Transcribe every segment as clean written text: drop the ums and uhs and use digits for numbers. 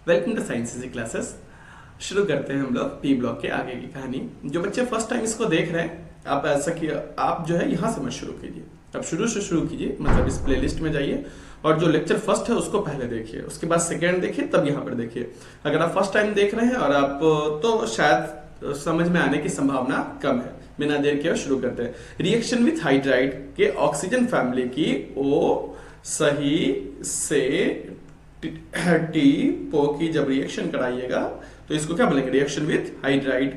Welcome to science easy classes. शुरू करते हैं हम लोग पी ब्लॉक के आगे की कहानी। जो बच्चे फर्स्ट टाइम इसको देख रहे हैं, आप ऐसा किया, आप जो है यहाँ से मत शुरू कीजिए, आप शुरू से शुरू कीजिए, मतलब इस प्लेलिस्ट में जाइए और जो लेक्चर फर्स्ट है उसको पहले देखिए, उसके बाद सेकेंड देखिए, तब यहाँ पर देखिए। अगर आप फर्स्ट टाइम देख रहे हैं और आप तो शायद समझ में आने की संभावना कम है। बिना देर के शुरू करते हैं। रिएक्शन विथ हाइड्राइड के ऑक्सीजन फैमिली की ओ सही से टी पो की जब रिएक्शन कराइएगा तो इसको क्या बोलेंगे? Reaction with hydride.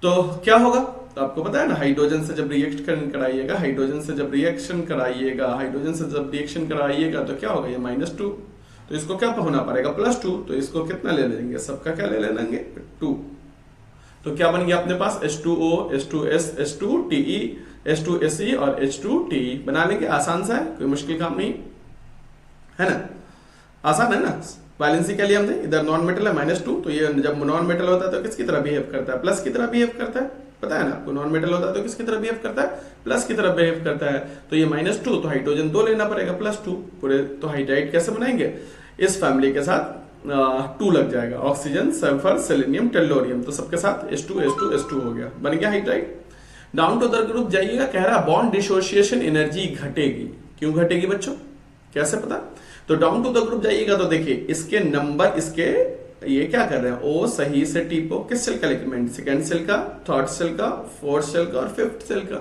तो क्या होगा? तो आपको पता है ना, हाइड्रोजन से जब रिएक्शन कराइएगा, हाइड्रोजन से जब रिएक्शन कराइएगा, हाइड्रोजन से जब रिएक्शन कराइएगा तो क्या होगा? ये -2, तो इसको क्या होना पड़ेगा? +2। तो इसको कितना ले लेंगे? सबका क्या ले लेंगे? 2। तो क्या बन गया अपने पास? H2O, H2S, H2TE, H2Se और H2TE। बना लेंगे, आसान सा है, कोई मुश्किल काम नहीं है ना, आसान है ना। वैलेंसी क्या लिया हमने? इधर नॉन मेटल है -2, तो ये जब नॉन मेटल होता है तो किसकी तरह बिहेव करता है? प्लस की तरह बिहेव करता है, पता है ना आपको। नॉन मेटल होता है तो किसकी तरह बिहेव करता है? प्लस की तरह बिहेव करता है। तो ये -2, तो हाइड्रोजन 2 लेना पड़ेगा, +2 पूरे। तो हाइड्राइड कैसे बनाएंगे? इस फैमिली के साथ 2 लग जाएगा, ऑक्सीजन, सल्फर, सेलेनियम, टेल्लोरियम, तो सबके साथ H2 हो गया, बन गया hydride. Down to the group जाइएगा, कह रहा बॉन्ड डिसोसिएशन एनर्जी घटेगी। क्यों घटेगी बच्चों? कैसे पता? तो डाउन टू द ग्रुप जाइएगा तो देखिए इसके नंबर, इसके ये क्या कर रहे हैं? ओ सही से टीपो किस सेल का एलिमेंट? सेकंड सेल का, थर्ड सेल का, फोर्थ सेल का और फिफ्थ सेल का।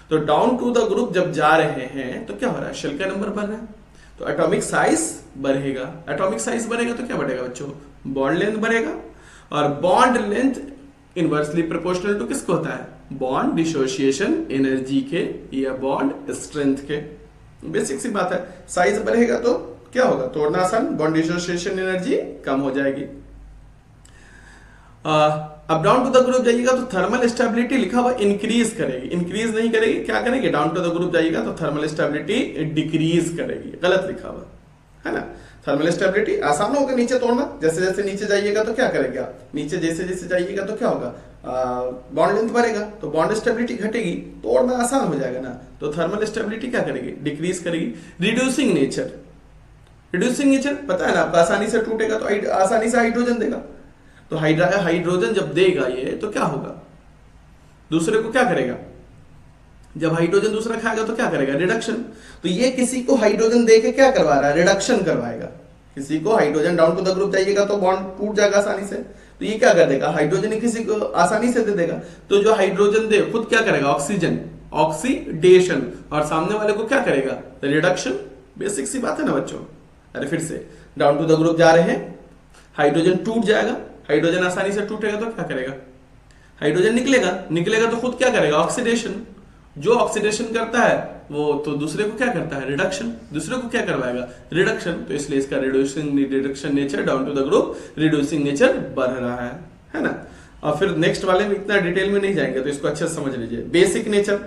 तो डाउन टू द ग्रुप जब जा रहे हैं तो क्या हो रहा है? शेल का नंबर बढ़ रहा है, तो एटॉमिक साइज बढ़ेगा। एटॉमिक साइज बढ़ेगा तो क्या बढ़ेगा बच्चों? बॉन्ड लेंथ बढ़ेगा, और bond length inversely proportional to किसको होता है? बॉन्ड डिसोसिएशन एनर्जी के या बॉन्ड स्ट्रेंथ के। बेसिक सी बात है, साइज बढ़ेगा तो क्या होगा? तोड़ना आसान, बॉन्ड डिसोसिएशन एनर्जी कम हो जाएगी। अब डाउन टू द ग्रुप जाइएगा तो थर्मल स्टेबिलिटी लिखा हुआ इंक्रीज करेगी, इंक्रीज नहीं करेगी। क्या करेगी? डाउन टू द ग्रुप जाइएगा तो थर्मल स्टेबिलिटी डिक्रीज करेगी, गलत लिखा हुआ है ना। थर्मल स्टेबिलिटी आसान होगा नीचे तोड़ना, जैसे जैसे नीचे जाइएगा तो क्या करेगा? नीचे जैसे जैसे जाइएगा तो क्या होगा? बॉन्ड लेंथ बढ़ेगा तो बॉन्ड स्टेबिलिटी घटेगी, तोड़ना आसान हो जाएगा ना। तो थर्मल स्टेबिलिटी क्या करेगी? डिक्रीज करेगी। रिड्यूसिंग नेचर, रिड्यूसिंग नेचर पता है ना आपका, आसानी से टूटेगा तो आसानी से हाइड्रोजन देगा। तो हाइड्रोजन जब देगा ये तो क्या होगा? दूसरे को क्या करेगा? जब हाइड्रोजन दूसरा खाएगा तो क्या करेगा? रिडक्शन। तो ये किसी को हाइड्रोजन दे के क्या करवा रहा है? रिडक्शन करवाएगा। किसी को hydrogen, down to the group जाइएगा तो बॉन्ड टूट जाएगा आसानी से, तो ये क्या कर देगा? हाइड्रोजन ही किसी को आसानी से दे देगा। तो जो हाइड्रोजन दे खुद क्या करेगा? ऑक्सीजन, ऑक्सीडेशन, और सामने वाले को क्या करेगा? रिडक्शन। बेसिक सी बात है ना बच्चों। अरे फिर से डाउन टू द ग्रुप जा रहे हैं, हाइड्रोजन टूट जाएगा, हाइड्रोजन आसानी से टूटेगा तो क्या करेगा? हाइड्रोजन निकलेगा, निकलेगा तो खुद क्या करेगा? ऑक्सीडेशन। जो ऑक्सीडेशन करता है वो तो दूसरे को क्या करता है? रिडक्शन। दूसरे को क्या करवाएगा? रिडक्शन। तो इसलिए इसका reduction nature, down to the group reducing nature बढ़ रहा है ना। और फिर नेक्स्ट वाले में इतना डिटेल में नहीं जाएंगे, तो इसको अच्छे से समझ लीजिए। Basic nature,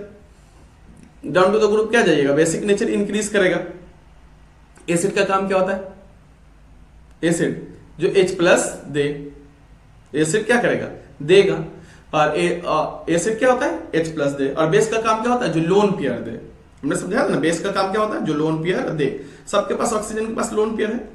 down to the group क्या जाइएगा? बेसिक नेचर इंक्रीज करेगा। एसिड का काम क्या होता है? एसिड जो H+ दे, एसिड क्या करेगा? देगा। और एसिड क्या होता है? H+ दे। और बेस का काम क्या होता है? जो लोन पेयर दे। हमने समझा ना, बेस का काम क्या होता है? जो लोन पेयर दे। सबके पास ऑक्सीजन के पास लोन पेयर है।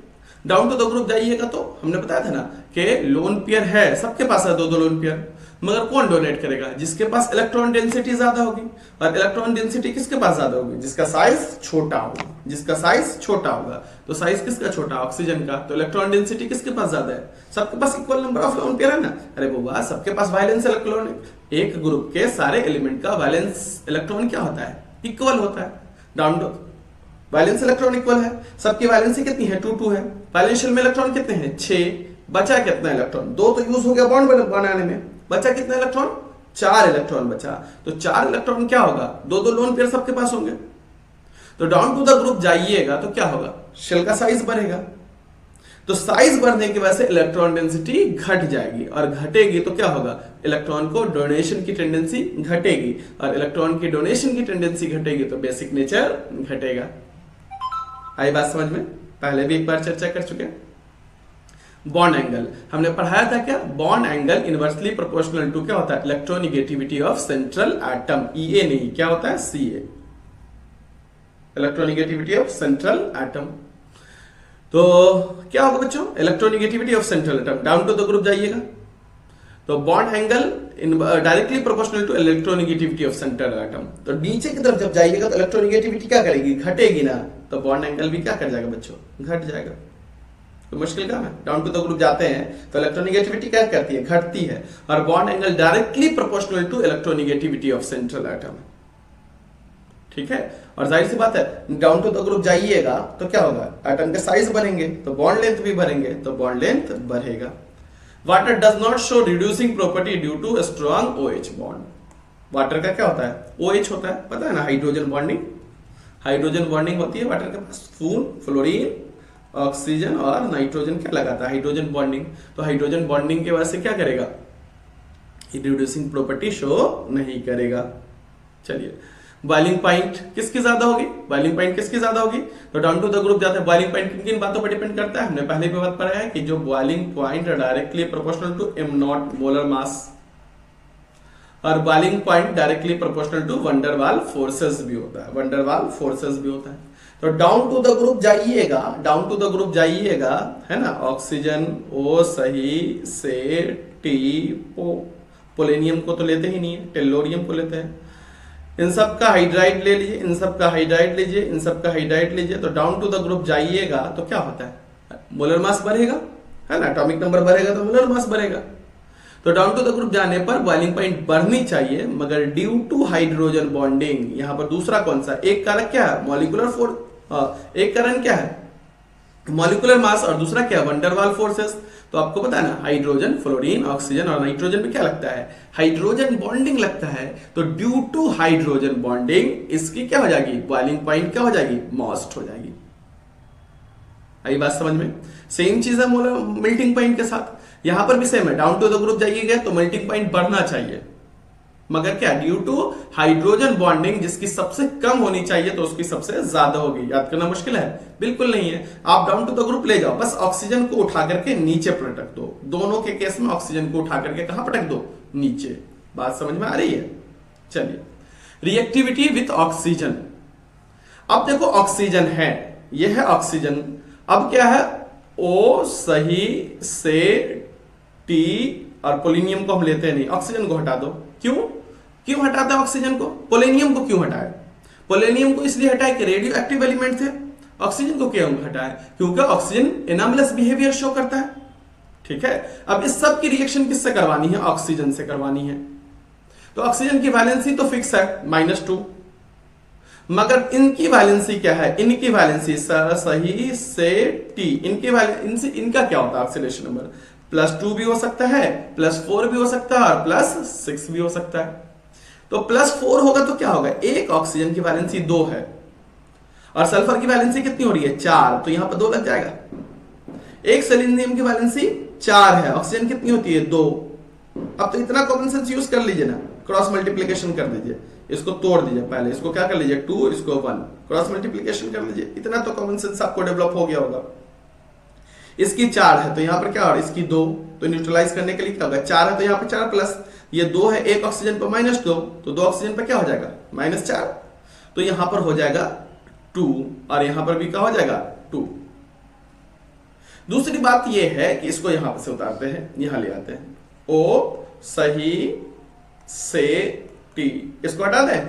डाउन टू द ग्रुप जाइएगा तो हमने बताया था ना कि लोन पेयर है, सबके पास है 2-2 लोन पेयर, मगर कौन डोनेट करेगा? जिसके पास इलेक्ट्रॉन डेंसिटी ज्यादा होगी। और इलेक्ट्रॉन डेंसिटी किसके पास ज्यादा होगी? जिसका साइज छोटा होगा, जिसका साइज छोटा होगा। तो साइज किसका छोटा? ऑक्सीजन का। तो इलेक्ट्रॉन डेंसिटी किसके पास ज्यादा है? सबके पास equal number of lone pair है ना। अरे बाबा, सबके पास वैलेंस इलेक्ट्रॉन, एक ग्रुप के सारे एलिमेंट का वैलेंस इलेक्ट्रॉन क्या होता है? इक्वल होता है। Down to valence electron equal है, सबकी वैलेंसी कितनी है? 2-2 है। वैलेंशियल में इलेक्ट्रॉन कितने हैं? 6। बचा कितना इलेक्ट्रॉन? 2 तो यूज हो गया बॉन्ड बनाने में, बचा कितना इलेक्ट्रॉन? 4 इलेक्ट्रॉन बचा। तो 4 इलेक्ट्रॉन क्या होगा? 2-2 लोन पेयर सबके पास होंगे। तो डाउन टू द ग्रुप जाइएगा तो क्या होगा? शेल का साइज बढ़ेगा। तो साइज बढ़ने की वजह से इलेक्ट्रॉन डेंसिटी घट जाएगी, और घटेगी तो क्या होगा? इलेक्ट्रॉन को डोनेशन की टेंडेंसी घटेगी, और इलेक्ट्रॉन की डोनेशन की टेंडेंसी घटेगी तो बेसिक नेचर घटेगा। आई बात समझ में? पहले भी एक बार चर्चा कर चुके हैं। बॉन्ड एंगल हमने पढ़ाया था क्या? Bond angle inversely proportional to क्या होता है? Electronegativity of central atom. EA नहीं, क्या होता है? CA, electronegativity of central atom. तो क्या होगा बच्चों, electronegativity of central atom, down to the group जाइएगा तो bond angle directly proportional to electronegativity of central atom. तो नीचे की तरफ जब जाइएगा तो इलेक्ट्रोनेगेटिविटी क्या करेगी, घटेगी ना, तो बॉन्ड एंगल भी क्या कर जाएगा बच्चों, घट जाएगा। तो मुश्किल काम है, डाउन टू द ग्रुप जाते हैं तो इलेक्ट्रोनेगेटिविटी क्या करती है, घटती है, और bond angle directly proportional to electronegativity of central atom. ठीक है, और जाहिर सी बात है डाउन टू द ग्रुप जाइएगा तो क्या होगा, एटम के साइज बढ़ेंगे तो बॉन्ड लेंथ भी बढ़ेंगे, तो बॉन्ड लेंथ बढ़ेगा। Water does not show reducing property due to strong OH bond. Water का क्या होता है, OH होता है, पता है ना, हाइड्रोजन बॉन्डिंग, हाइड्रोजन बॉन्डिंग होती है वाटर के पास, फ्लोरीन, ऑक्सीजन और नाइट्रोजन क्या लगाता है, हाइड्रोजन बॉन्डिंग। तो हाइड्रोजन बॉन्डिंग की वजह से क्या करेगा, रिड्यूसिंग प्रॉपर्टी शो नहीं करेगा। चलिए, बॉइलिंग पॉइंट किसकी ज्यादा होगी, बॉइलिंग पॉइंट किसकी ज्यादा होगी, तो डाउन टू द ग्रुप जाते हैं। बॉइलिंग पॉइंट किन किन बातों पर डिपेंड करता है, हमने पहले भी बात पढ़ा है कि जो boiling point directly proportional to m0 molar mass, और boiling point directly proportional to van der Waals forces भी होता है, वंडरवाल फोर्सेस भी होता है। तो डाउन टू द ग्रुप जाइएगा, डाउन टू द ग्रुप जाइएगा, है ना, ऑक्सीजन O सही से T पोलेनियम को तो लेते ही नहीं है, टेल्लोरियम को लेते हैं। इन सब का हाइड्राइड ले लीजिए, इन सब का हाइड्राइड लीजिए, इन सब का हाइड्राइड लीजिए, तो डाउन टू द ग्रुप जाइएगा तो क्या होता है, मोलर मास बढ़ेगा, है ना, एटॉमिक नंबर बढ़ेगा तो मोलर मास बढ़ेगा। तो डाउन टू द ग्रुप जाने पर बॉइलिंग पॉइंट बढ़नी चाहिए, मगर ड्यू टू हाइड्रोजन बॉन्डिंग, यहां पर दूसरा कौन सा, एक कारक क्या है, मॉलिक्यूलर फोर्स, एक कारण क्या है मॉलिक्यूलर मास, और दूसरा क्या है, वंडरवाल फोर्सेस। तो आपको पता है ना, हाइड्रोजन, फ्लोरीन, ऑक्सीजन और नाइट्रोजन में क्या लगता है, हाइड्रोजन बॉन्डिंग लगता है। तो ड्यू टू हाइड्रोजन बॉन्डिंग इसकी क्या हो जाएगी, बॉइलिंग पॉइंट क्या हो जाएगी, मोस्ट हो जाएगी। आई बात समझ में, सेम चीज है मेल्टिंग पॉइंट के साथ, यहां पर भी सेम है, डाउन टू द ग्रुप जाइएगा तो मेल्टिंग पॉइंट बढ़ना चाहिए, मगर क्या, ड्यू टू हाइड्रोजन बॉन्डिंग जिसकी सबसे कम होनी चाहिए तो उसकी सबसे ज्यादा होगी। याद करना मुश्किल है, बिल्कुल नहीं है। आप डाउन टू द ग्रुप ले जाओ, बस ऑक्सीजन को उठा करके नीचे पटक दो, दोनों के केस में ऑक्सीजन को उठा करके कहां पटक दो, नीचे। बात समझ में आ रही है। चलिए, रिएक्टिविटी विथ ऑक्सीजन। अब देखो ऑक्सीजन है, यह है ऑक्सीजन, अब क्या है, O सही से T और पोलेनियम को हम लेते हैं नहीं, ऑक्सीजन को हटा दो। क्यों, क्यों हटाता है ऑक्सीजन को, पोलेनियम को क्यों हटाए, पोलेनियम को इसलिए हटाए कि रेडियो एक्टिव एलिमेंट थे। ऑक्सीजन को क्यों हटाए, क्योंकि ऑक्सीजन एनामलस बिहेवियर शो करता है। ठीक है, अब इस सब की रिएक्शन किससे करवानी है, ऑक्सीजन से करवानी है। तो ऑक्सीजन की वैलेंसी तो फिक्स है -2, मगर इनकी वैलेंसी क्या है, इनकी वैलेंसी सही से T, इनकी वैलेंसी, इनका क्या होता है ऑक्सीडेशन नंबर, +2 भी हो सकता है, +4 भी हो सकता है, और +6 भी हो सकता है। तो +4 होगा तो क्या होगा, एक ऑक्सीजन की वैलेंसी 2 है, और सल्फर की वैलेंसी कितनी हो रही है, 4, तो यहां पर 2 लग जाएगा। एक सेलेनियम की वैलेंसी 4 है, ऑक्सीजन कितनी होती है, 2। अब तो इतना कॉमन सेंस यूज कर लीजिए ना, क्रॉस मल्टीप्लीकेशन कर दीजिए, इसको तोड़ दीजिए, पहले इसको क्या कर लीजिए 2, इसको 1, क्रॉस मल्टीप्लीकेशन कर लीजिए, इतना तो कॉमन सेंस आपको डेवलप हो गया होगा। इसकी 4 है तो यहां पर क्या हो रहा है, इसकी 2, तो न्यूट्रलाइज करने के लिए क्या होगा, 4 है तो यहां पर 4 प्लस, ये 2 है, एक ऑक्सीजन पर -2, तो 2 ऑक्सीजन पर क्या हो जाएगा, -4, तो यहां पर हो जाएगा 2, और यहां पर भी क्या हो जाएगा 2। दूसरी बात यह है कि इसको यहां से उतारते हैं, यहां ले आते हैं, O सही से T, इसको हटा दें,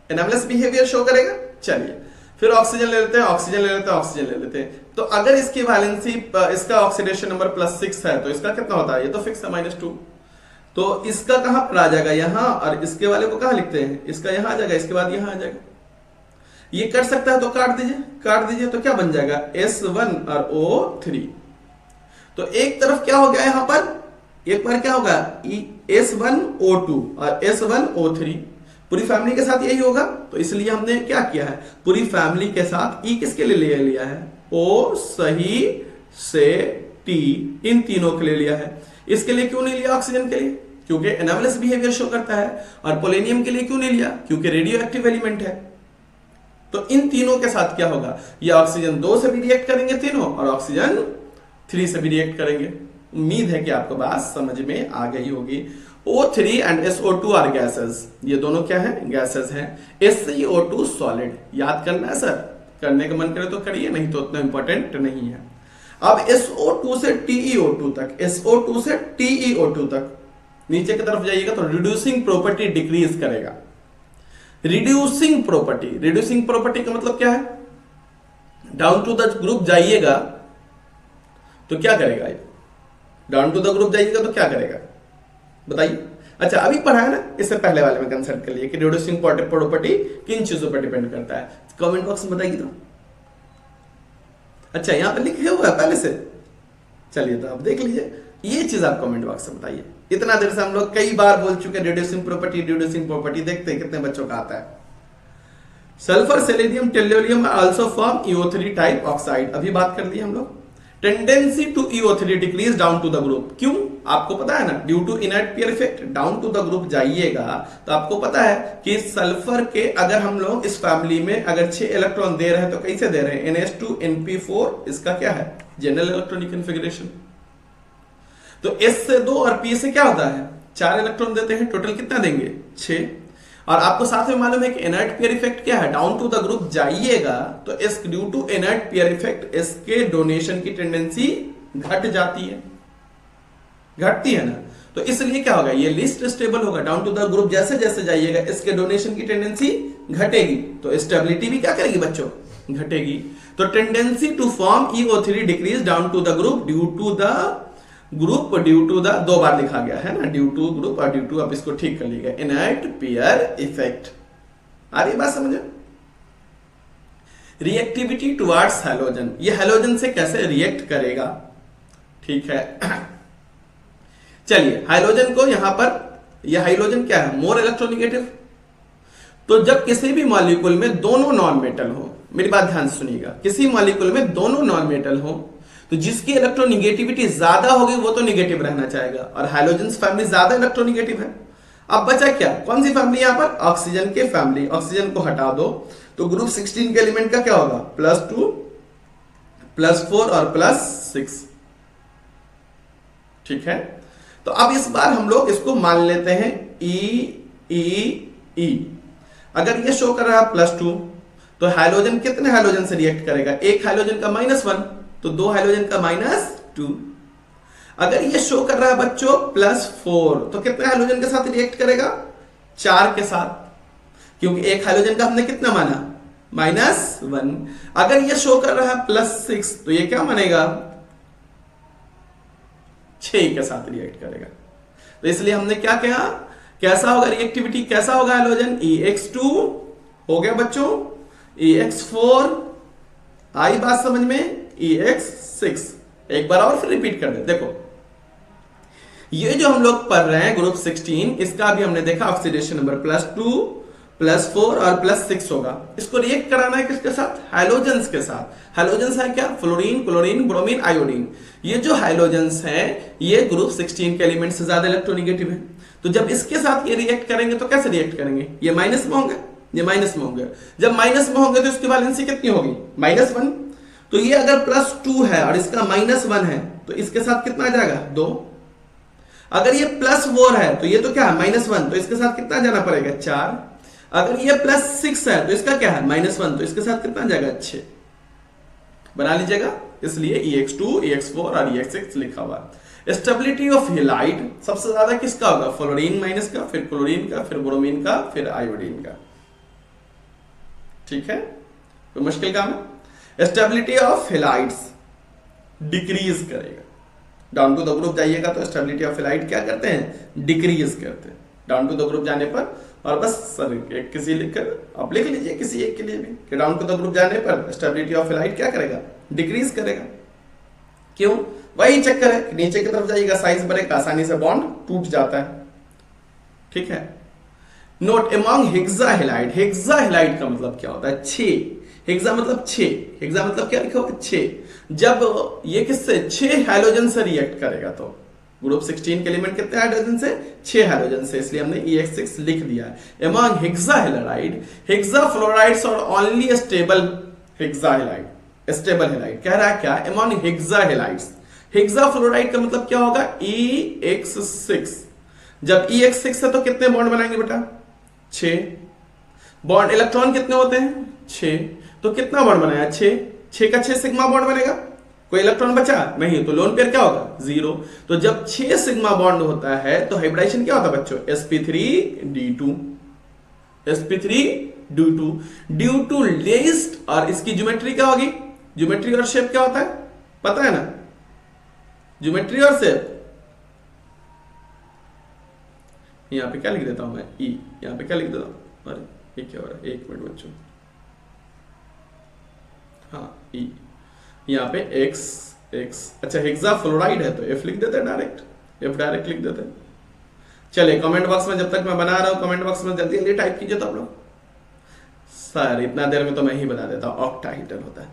एनामलस बिहेवियर शो करेगा। चलिए, फिर ऑक्सीजन ले लेते हैं, ऑक्सीजन ले लेते हैं, ऑक्सीजन ले लेते हैं। तो अगर इसकी वैलेंसी, इसका ऑक्सीडेशन नंबर +6 है तो इसका कितना होता है, ये तो फिक्स है -2, तो इसका कहां पर आ जाएगा, यहां, और इसके वाले को कहां लिखते हैं, इसका यहां आ जाएगा, इसके बाद यहां आ जाएगा। ये कर सकता है तो काट दीजिए, काट दीजिए, तो क्या बन जाएगा, S1 और O3। तो एक तरफ क्या हो गया यहां पर, एक बार क्या होगा, S1O2 और S1O3, पूरी फैमिली के साथ यही होगा, तो इसलिए हमने क्या किया है, पूरी फैमिली के साथ E किसके लिए ले लिया है, O सही से T, इन तीनों के लिए लिया है। इसके लिए क्यों नहीं लिया, ऑक्सीजन के लिए, क्योंकि एनामलस बिहेवियर शो करता है, और पोलेनियम के लिए क्यों नहीं लिया, क्योंकि रेडियो एक्टिव एलिमेंट है। तो इन तीनों के साथ क्या होगा, ये ऑक्सीजन 2 से भी रिएक्ट करेंगे तीनों, और ऑक्सीजन 3 से भी रिएक्ट करेंगे। उम्मीद है कि आपको बात समझ में आ गई होगी। O3 and SO2 are gases, ये दोनों क्या है, गैसेस हैं। SiO2 सॉलिड, याद करना है सर, करने का मन करे तो करिए, नहीं तो उतना इंपॉर्टेंट नहीं है। अब SO2 से TeO2 तक, SO2 से TeO2 तक नीचे की तरफ जाइएगा तो रिड्यूसिंग प्रॉपर्टी डिक्रीज करेगा। रिड्यूसिंग प्रॉपर्टी का मतलब क्या है? डाउन टू द ग्रुप जाइएगा तो क्या करेगा ये? डाउन टू द ग्रुप जाइएगा तो क्या करेगा बताइए। अच्छा अभी पढ़ा है ना, इससे पहले वाले में कंसल्ट कर लिए कि रिड्यूसिंग प्रॉपर्टी किन चीजों पर डिपेंड करता है, कमेंट बॉक्स में बताइए तो। अच्छा यहां पर लिखे हुआ है पहले से, चलिए तो आप देख लीजिए, ये चीज आप कमेंट बॉक्स में बताइए। इतना देर से हम लोग कई बार बोल चुके हैं रिड्यूसिंग प्रॉपर्टी, देखते हैं कितने बच्चों का आता है। Sulphur, selenium, tellurium also form EO3 type oxide, अभी बात कर ली हम लोग। Tendency to EO3 decrease down to the group, क्यों? आपको पता है ना, due to inert pair effect. Down to the group जाइएगा तो आपको पता है कि सल्फर के अगर हम लोग इस फैमिली में अगर 6 इलेक्ट्रॉन दे रहे हैं तो कैसे दे रहे हैं? NH2 NP4, इसका क्या है? General electronic configuration. तो S से 2 और P से क्या होता है? 4 इलेक्ट्रॉन देते हैं, टोटल कितना देंगे? 6। और आपको साथ में मालूम है कि इनर्ट पेयर इफेक्ट क्या है? डाउन टू द ग्रुप जाइएगा तो इस due to inert pair effect इसके डोनेशन की टेंडेंसी घट जाती है, घटती है ना। तो इसलिए क्या होगा? ये लिस्ट स्टेबल होगा। डाउन टू द ग्रुप जैसे जैसे जाइएगा इसके डोनेशन की टेंडेंसी घटेगी, तो स्टेबिलिटी भी क्या करेगी बच्चों? घटेगी। तो tendency to form EO3 decrease down to the group due to the group, due to the, 2 बार लिखा गया है ना, ड्यू टू ग्रुप और ड्यू टू, अब इसको ठीक कर लीजिएगा, इनर्ट पेयर इफेक्ट। आ रही बात समझे? रिएक्टिविटी टुवर्ड्स हैलोजन, ये हैलोजन से कैसे रिएक्ट करेगा, ठीक है। चलिए हाइड्रोजन को यहां पर, यह हाइड्रोजन क्या है? More electronegative. तो जब किसी भी मॉलिक्यूल में दोनों नॉन मेटल हो, मेरी बात ध्यान सुनिएगा, किसी मॉलिक्यूल में दोनों नॉन मेटल हो तो जिसकी इलेक्ट्रोनिगेटिविटी ज्यादा होगी वो तो निगेटिव रहना चाहेगा, और हाइड्रोजन फैमिली ज्यादा इलेक्ट्रोनिगेटिव है। अब बचा क्या? कौन सी फैमिली यहां पर? ऑक्सीजन के फैमिली। ऑक्सीजन को हटा दो तो ग्रुप 16 के एलिमेंट का क्या होगा? +2 +4 और +6, ठीक है। तो अब इस बार हम लोग इसको मान लेते हैं E। अगर ये शो कर रहा है +2 तो हाइड्रोजन कितने हाइड्रोजन से रिएक्ट करेगा? एक हाइड्रोजन का -1 तो 2 हाइड्रोजन का -2। अगर ये शो कर रहा है बच्चों +4 तो कितने हाइड्रोजन के साथ रिएक्ट करेगा? 4 के साथ, क्योंकि एक हाइड्रोजन का हमने कितना माना? -1। अगर ये शो कर रहा है +6 तो ये क्या मानेगा? 6 के साथ रिएक्ट करेगा। तो इसलिए हमने क्या कहा? कैसा होगा रिएक्टिविटी, कैसा होगा हाइड्रोजन? EX2 हो गया बच्चों, EX4 आई बात समझ में, EX6। एक बार और फिर रिपीट कर दे। देखो ये जो हम लोग पढ़ रहे हैं ग्रुप 16, इसका भी हमने देखा ऑक्सीडेशन नंबर +2 +4 और +6 होगा। इसको रिएक्ट कराना है किसके साथ? हाइड्रोजन्स के साथ। हाइड्रोजन्स है क्या? Fluorine, chlorine, bromine, iodine. ये जो हाइड्रोजन्स हैं ये ग्रुप 16 के एलिमेंट से ज्यादा इलेक्ट्रोनिगेटिव है। तो जब इसके साथ ये रिएक्ट करेंगे तो कैसे रिएक्ट करेंगे? ये माइनस में होंगे, ये माइनस में होंगे। जब माइनस में होंगे तो इसकी वैलेंसी कितनी होगी? -1। तो ये अगर +2 है और इसका -1 है तो इसके साथ कितना आ जाएगा? 2। अगर ये +4 है तो ये तो क्या है? -1, तो इसके साथ कितना जाना पड़ेगा? 4। अगर ये +6 है तो इसका क्या है? -1, तो इसके साथ कितना जाएगा? 6। बना लीजिएगा। इसलिए EX2, EX4 और EX6 लिखा हुआ है। स्टेबिलिटी ऑफ हैलाइड सबसे ज्यादा किसका होगा? फ्लोरीन माइनस का, फिर क्लोरीन का, फिर ब्रोमीन का, फिर आयोडीन का, ठीक है। कोई मुश्किल काम है? स्टेबिलिटी ऑफ हैलाइड्स डिक्रीज करेगा। डाउन टू द ग्रुप जाइएगा तो स्टेबिलिटी ऑफ हैलाइड क्या करते हैं? डिक्रीज करते हैं डाउन टू द ग्रुप जाने पर। और बस सर किसी लिखकर आप लिख लीजिए किसी एक के लिए भी कि डाउन टू द ग्रुप जाने पर स्टेबिलिटी ऑफ हैलाइड क्या करेगा? डिक्रीज करेगा। क्यों? वही चक्कर है कि नीचे की तरफ जाइएगा साइज बढ़ेगा, आसानी से बॉन्ड टूट जाता है, ठीक है। Note among hexa halide, hexa halide का मतलब क्या होता है? 6। हेक्सा मतलब 6, हेक्सा मतलब क्या लिखा हुआ? 6। जब ये किससे? 6 हाइड्रोजन से रिएक्ट करेगा तो ग्रुप 16 के एलिमेंट कितने हाइड्रोजन से? 6 हाइड्रोजन से, इसलिए हमने EX6 लिख दिया है। Among hexa halide, hexa fluorides और only stable hexa halide, stable halide कह रहा है क्या? Among hexa halides. Hexa fluoride का मतलब क्या होगा? EX6। जब EX6 है तो कितने बॉन्ड बनाएंगे बेटा? 6 बॉन्ड। इलेक्ट्रॉन कितने होते हैं? 6। तो कितना बॉन्ड बनाया, 6, 6 का 6 सिग्मा बॉन्ड बनेगा, कोई इलेक्ट्रॉन बचा नहीं, तो लोन पेयर क्या होगा, 0। तो जब 6 सिग्मा बॉन्ड होता है तो हाइब्रिडाइजेशन क्या होता है बच्चों, sp3d2, sp3d2 due to list. और इसकी ज्योमेट्री क्या होगी, ज्योमेट्री और शेप क्या होता है पता है ना, ज्योमेट्री और शेप, यहां पे क्या लिख देता हूं मैं, ई, यहां पे क्या लिख देता हूं, अरे ये क्या हो रहा है, 1 मिनट बच्चों, हाँ ई, यहाँ पे x, अच्छा हेक्सा फ्लोराइड है तो F लिख देते हैं डायरेक्ट, F डायरेक्ट लिख देते हैं। चलिए कमेंट बॉक्स में जब तक मैं बना रहा हूं कमेंट बॉक्स में जल्दी जल्दी टाइप कीजिए तो आप लोग, सर इतना देर में तो मैं ही बता देता हूं, ऑक्टाहेड्रल होता है।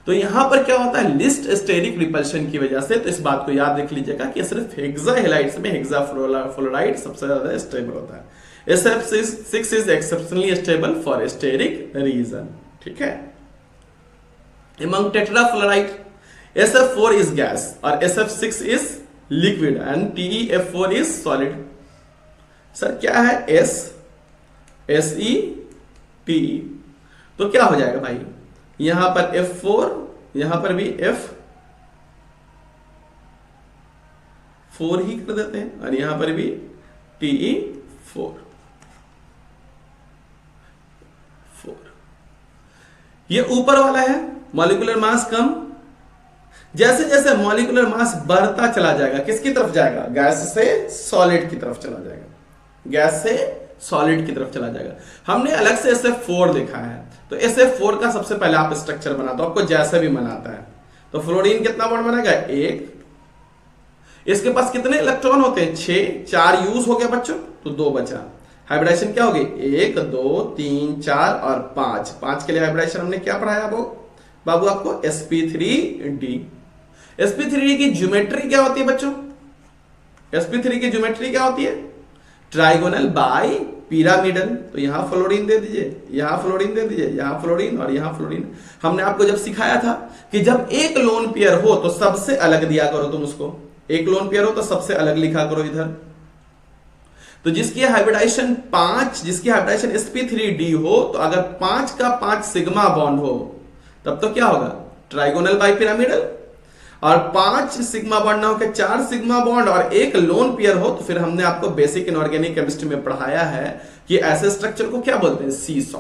तो यहां पर क्या होता है, लिस्ट स्टेरिक रिपल्शन की वजह से, तो इस बात को याद रख लीजिएगा कि सिर्फ हेक्सा हैलाइड्स में हेक्सा फ्लोराइड सबसे ज्यादा स्टेबल होता है। SF6 is exceptionally stable for steric reason, ठीक है। Among tetrafluoride, SF4 is gas और SF6 is liquid and TeF4 is solid। Sir क्या है S, Se, Te, तो क्या हो जाएगा भाई, यहां पर F4, यहां पर भी F4 ही कर देते हैं और यहां पर भी Te4। ये ऊपर वाला है मॉलिक्यूलर मास कम, जैसे जैसे मॉलिक्यूलर मास बढ़ता चला जाएगा किसकी तरफ जाएगा, गैस से सॉलिड की तरफ चला जाएगा, गैस से सॉलिड की तरफ चला जाएगा। हमने अलग से SF4 देखा है, तो SF4 का सबसे पहले आप स्ट्रक्चर बनाते हो, आपको जैसे भी बनाता है। तो फ्लोरीन कितना बॉन्ड बनेगा, 1, इसके पास कितने इलेक्ट्रॉन होते हैं, 6, 4 यूज हो गया बच्चों, तो 2 बचा। हाइब्रिडाइजेशन क्या होगी, 1, 2, 3, 4 और 5 के लिए हाइब्रिडाइजेशन हमने क्या पढ़ाया बाबू आपको, sp3d। sp3d की ज्योमेट्री क्या होती है बच्चों, sp3 की ज्योमेट्री क्या होती है, ट्राइगोनल बाय पिरामिडल। तो यहां फ्लोरीन दे दीजिए, यहां फ्लोरीन दे दीजिए, यहां फ्लोरीन और यहां फ्लोरीन। हमने आपको जब सिखाया था कि जब एक लोन पेयर हो तो सबसे अलग दिया करो, तुम उसको एक लोन पेयर हो तो सबसे अलग लिखा करो इधर। तो जिसकी हाइब्रिडाइजेशन 5, जिसकी हाइब्रिडाइजेशन sp3d हो, तो अगर 5 का 5 सिग्मा बॉन्ड हो तब तो क्या होगा, ट्राइगोनल बाई पिरामिडल। और 5 सिग्मा बॉन्ड ना होकर 4 सिग्मा बॉन्ड और एक लोन पेयर हो, तो फिर हमने आपको बेसिक इनऑर्गेनिक केमिस्ट्री में पढ़ाया है कि ऐसे स्ट्रक्चर को क्या बोलते हैं, सीसॉ।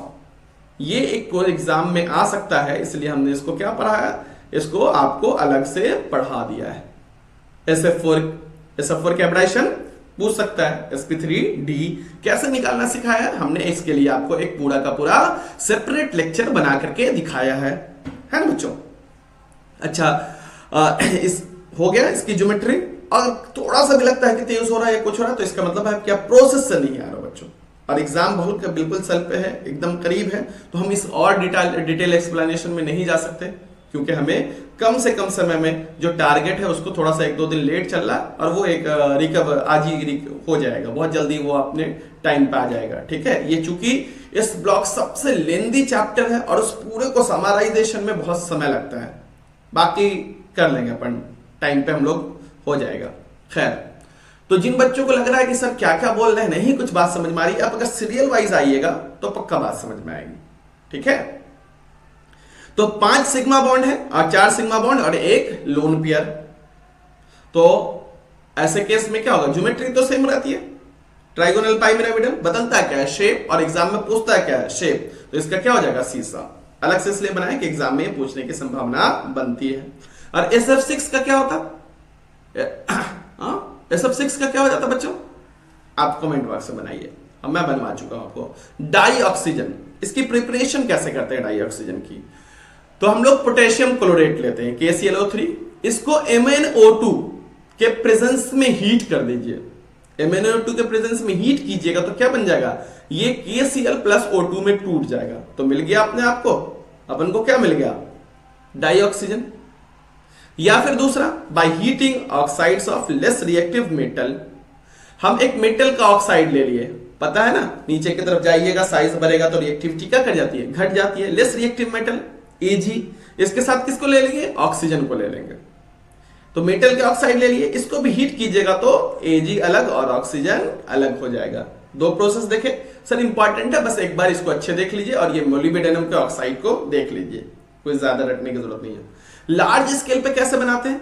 ये एक कोई एग्जाम में आ सकता है, इसलिए हमने इसको क्या पढ़ाया, इसको आपको अलग से पढ़ा दिया है। SF4 की हाइब्रिडाइजेशन पूछ सकता है, sp3d कैसे निकालना सिखाया है हमने, इसके लिए आपको एक पूरा का पूरा सेपरेट लेक्चर बना करके दिखाया है ना बच्चों। अच्छा इस हो गया इसकी ज्योमेट्री। और थोड़ा सा भी लगता है कि तेज हो रहा है या कुछ हो रहा है, तो इसका मतलब है क्या प्रोसेस से नहीं आ रहा बच्चों, और एग्जाम बहुत बिल्कुल सेल पे है, एकदम करीब है, तो हम इस और डिटेल एक्सप्लेनेशन में नहीं जा सकते, क्योंकि हमें कम से कम समय में जो टारगेट है उसको थोड़ा सा 1-2 दिन लेट चल रहा है, और वो एक रिकवर आज ही हो जाएगा, बहुत जल्दी वो अपने टाइम पे आ जाएगा, ठीक है। ये चूंकि इस ब्लॉक सबसे लेंदी चैप्टर है और उस पूरे को समराइजेशन में बहुत समय लगता है, बाकी कर लेंगे अपन टाइम पे, हम लोग हो जाएगा। खैर, तो जिन बच्चों को लग रहा है कि सर क्या क्या बोल रहे हैं, नहीं कुछ बात समझ में आ रही है, आप अगर सीरियल वाइज आइएगा तो पक्का बात समझ में आएगी, ठीक है। तो 5 सिग्मा बॉन्ड है और 4 सिग्मा बॉन्ड और एक लोन पेयर। तो ऐसे केस में क्या होगा, ज्योमेट्री तो सेम रहती है, ट्राइगोनल पाइरामिडल, बदलता है क्या है, शेप, और एग्जाम में पूछता है क्या है, शेप। तो इसका क्या हो जाएगा, सीसा। अलग से इसलिए बनाया कि एग्जाम में पूछने की संभावना बनती है। और SF6 का क्या होता, SF6 का क्या हो जाता बच्चों, आप कमेंट बॉक्स में बनाइए, अब मैं बनवा चुका हूं आपको। डाई ऑक्सीजन, इसकी प्रिपरेशन कैसे करते हैं डाई ऑक्सीजन की, तो हम लोग पोटेशियम क्लोरेट लेते हैं KClO3, इसको MnO2 के प्रेजेंस में हीट कर दीजिए, MnO2 के प्रेजेंस में हीट कीजिएगा तो क्या बन जाएगा, ये KCl+O2 में टूट जाएगा। तो मिल गया अपने आपको, अपन को क्या मिल गया, डाई ऑक्सीजन। या फिर दूसरा, by heating oxides of less reactive metal, हम एक मेटल का ऑक्साइड ले लिए, पता है ना, नीचे की तरफ जाइएगा साइज बढ़ेगा तो रिएक्टिविटी क्या कर जाती है, घट जाती है, लेस रिएक्टिव मेटल Ag, इसके साथ किसको ले लेंगे, ऑक्सीजन को ले लेंगे। तो मेटल के ऑक्साइड ले लिए, इसको भी हीट कीजिएगा तो Ag अलग और ऑक्सीजन अलग हो जाएगा। दो प्रोसेस देखे सर, इंपॉर्टेंट है, बस एक बार इसको अच्छे देख लीजिए और ये मोलिब्डेनम के ऑक्साइड को देख लीजिए, कोई ज्यादा रटने की जरूरत नहीं है। लार्ज स्केल पे कैसे बनाते हैं,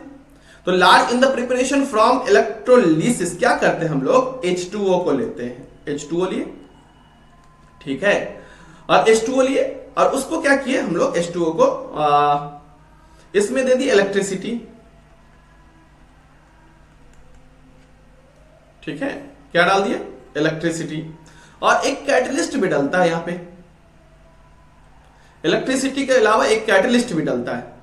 तो large in the preparation from electrolysis क्या करते हैं हम लोग, H2O को लेते हैं, H2O लिए, ठीक है, और H2O लिए और उसको क्या किए हम लोग, H2O को इसमें दे दी इलेक्ट्रिसिटी, ठीक है, क्या डाल दिया, इलेक्ट्रिसिटी, और एक कैटलिस्ट भी डलता है यहां पे, इलेक्ट्रिसिटी के अलावा एक कैटलिस्ट भी डलता है,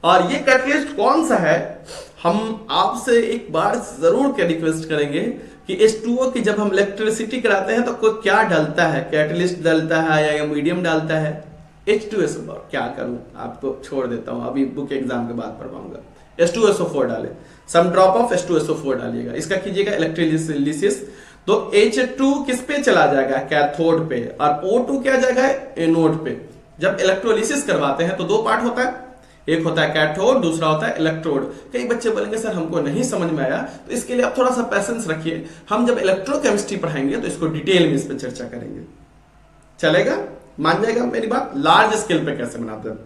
और ये कैटलिस्ट कौन सा है, हम आपसे एक बार जरूर के रिक्वेस्ट करेंगे कि H2O की जब हम इलेक्ट्रिसिटी कराते हैं तो कोई क्या डलता है, कैटलिस्ट डलता है या मीडियम डालता है, H2SO4, क्या करूं आपको छोड़ देता हूं, अभी बुक एग्जाम के बाद पढ़वाऊंगा, H2SO4 डाले, सम ड्रॉप ऑफ H2SO4 डालिएगा, इसका कीजिएगा इलेक्ट्रोलिसिस, तो H2 किस पे चला जाएगा, कैथोड पे, और O2 क्या जाएगा, एनोड पे। जब इलेक्ट्रोलिसिस करवाते हैं तो दो पार्ट होता है, एक होता है कैथोड, दूसरा होता है इलेक्ट्रोड। कई बच्चे बोलेंगे सर हमको नहीं समझ में आया, तो इसके लिए आप थोड़ा सा पैसेंस रखिए, हम जब इलेक्ट्रोकेमिस्ट्री पढ़ाएंगे तो इसको डिटेल में इस पर चर्चा करेंगे, चलेगा, मान जाएगा मेरी बात। लार्ज स्केल पे कैसे बनाते हैं,